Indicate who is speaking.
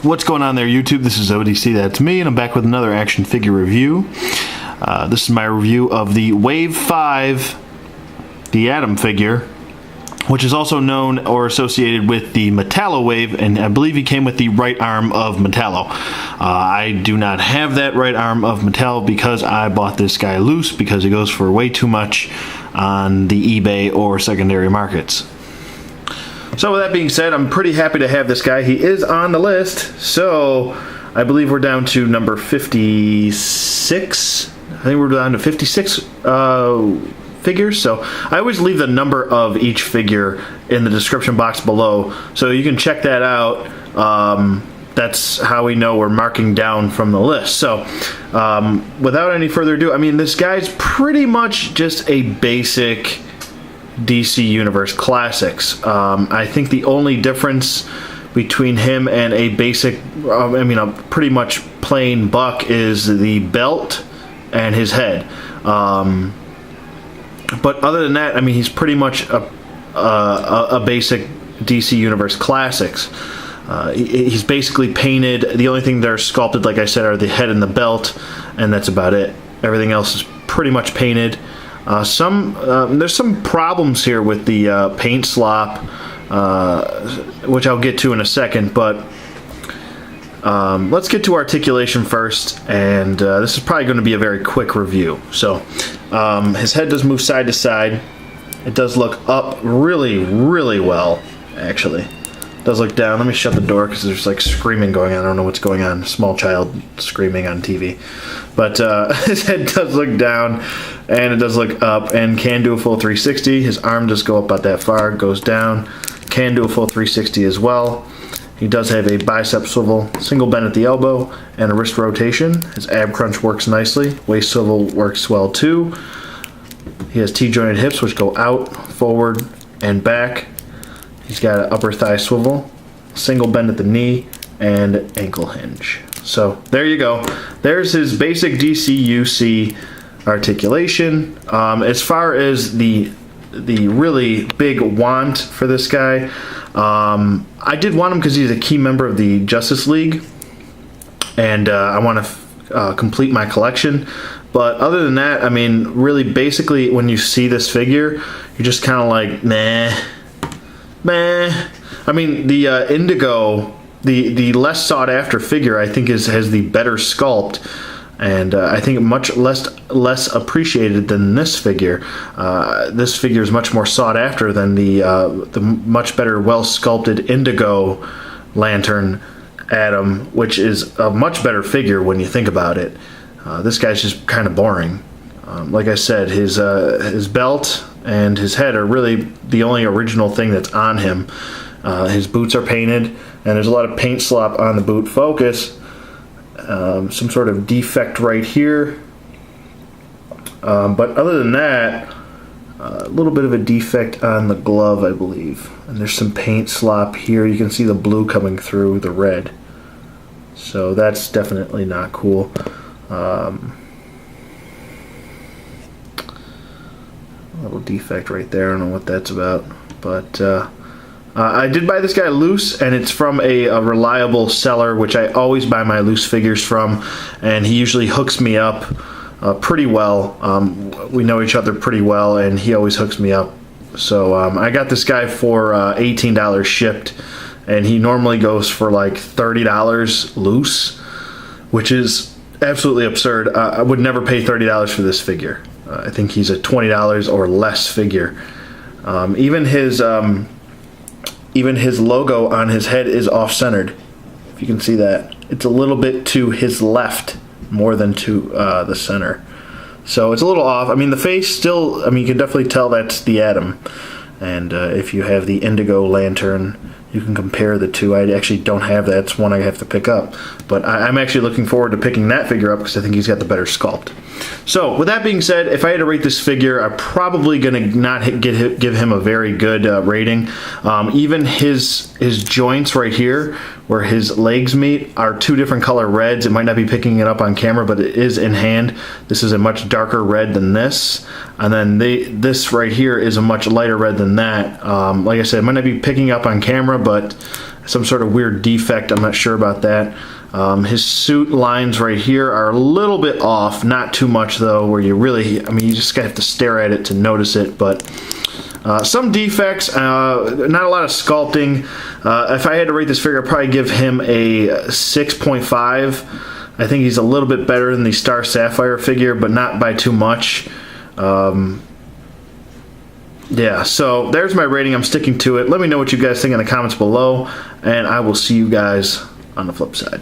Speaker 1: What's going on there, YouTube? This is ODC, that's me, and I'm back with another action figure review. This is my review of the Wave 5, the Atom figure, which is also known or associated with the Metallo Wave, and I believe he came with the right arm of Metallo. I do not have that right arm of Metallo because I bought this guy loose because he goes for way too much on the eBay or secondary markets. So with that being said, I'm pretty happy to have this guy. He is on the list, so I believe we're down to number 56. I think we're down to 56 figures, so I always leave the number of each figure in the description box below, so you can check that out. That's how we know we're marking down from the list. So without any further ado, I mean, this guy's pretty much just a basic DC Universe Classics. I think the only difference between him and a basic, a pretty much plain Buck is the belt and his head. But other than that, I mean, he's pretty much a basic DC Universe Classics. He's basically painted. The only thing that are sculpted, like I said, are the head and the belt, and that's about it. Everything else is pretty much painted. There's some problems here with the paint slop, which I'll get to in a second, but let's get to articulation first, and this is probably going to be a very quick review. So his head does move side to side. It does look up really, really well, actually. It does look down. Let me shut the door because there's like screaming going on. I don't know what's going on. Small child screaming on TV. But his head does look down, and it does look up, and can do a full 360. His arm does go up about that far, goes down, can do a full 360 as well. He does have a bicep swivel, single bend at the elbow, and a wrist rotation. His ab crunch works nicely. Waist swivel works well too. He has T-jointed hips, which go out, forward, and back. He's got an upper thigh swivel, single bend at the knee, and ankle hinge. So there you go. There's his basic DCUC articulation. As far as the really big want for this guy, I did want him because he's a key member of the Justice League, and I want to complete my collection. But other than that, I mean, really, basically, when you see this figure, you're just kind of like, meh. I mean, the Indigo, the less sought after figure, I think has the better sculpt, and I think much less appreciated than this figure. This figure is much more sought after than the much better, well sculpted Indigo Lantern Atom, which is a much better figure when you think about it. This guy's just kind of boring. Like I said, his belt and his head are really the only original thing that's on him. His boots are painted, and there's a lot of paint slop on the boot focus. Some sort of defect right here. But other than that, a little bit of a defect on the glove, I believe. And there's some paint slop here. You can see the blue coming through the red. So that's definitely not cool. A little defect right there. I don't know what that's about, but I did buy this guy loose, and it's from a reliable seller, which I always buy my loose figures from, and he usually hooks me up pretty well. We know each other pretty well, and he always hooks me up. So I got this guy for $18 shipped, and he normally goes for like $30 loose, which is absolutely absurd. I would never pay $30 for this figure. I think he's a $20 or less figure. Even his logo on his head is off-centered. If you can see that, it's a little bit to his left more than to the center. So it's a little off. I mean, the face still, I mean, you can definitely tell that's the Atom. And if you have the Indigo Lantern, you can compare the two. I actually don't have that. It's one I have to pick up. But I'm actually looking forward to picking that figure up because I think he's got the better sculpt. So with that being said, if I had to rate this figure, I'm probably going to not give him a very good rating. Even his joints right here, where his legs meet, are two different color reds. It might not be picking it up on camera, but it is in hand. This is a much darker red than this. And then this right here is a much lighter red than that. Like I said, it might not be picking up on camera, but some sort of weird defect. I'm not sure about that. His suit lines right here are a little bit off, not too much though, where you really, I mean, you just have to stare at it to notice it, but some defects, not a lot of sculpting. If I had to rate this figure, I'd probably give him a 6.5. I think he's a little bit better than the Star Sapphire figure, but not by too much. Yeah, so there's my rating. I'm sticking to it. Let me know what you guys think in the comments below, and I will see you guys on the flip side.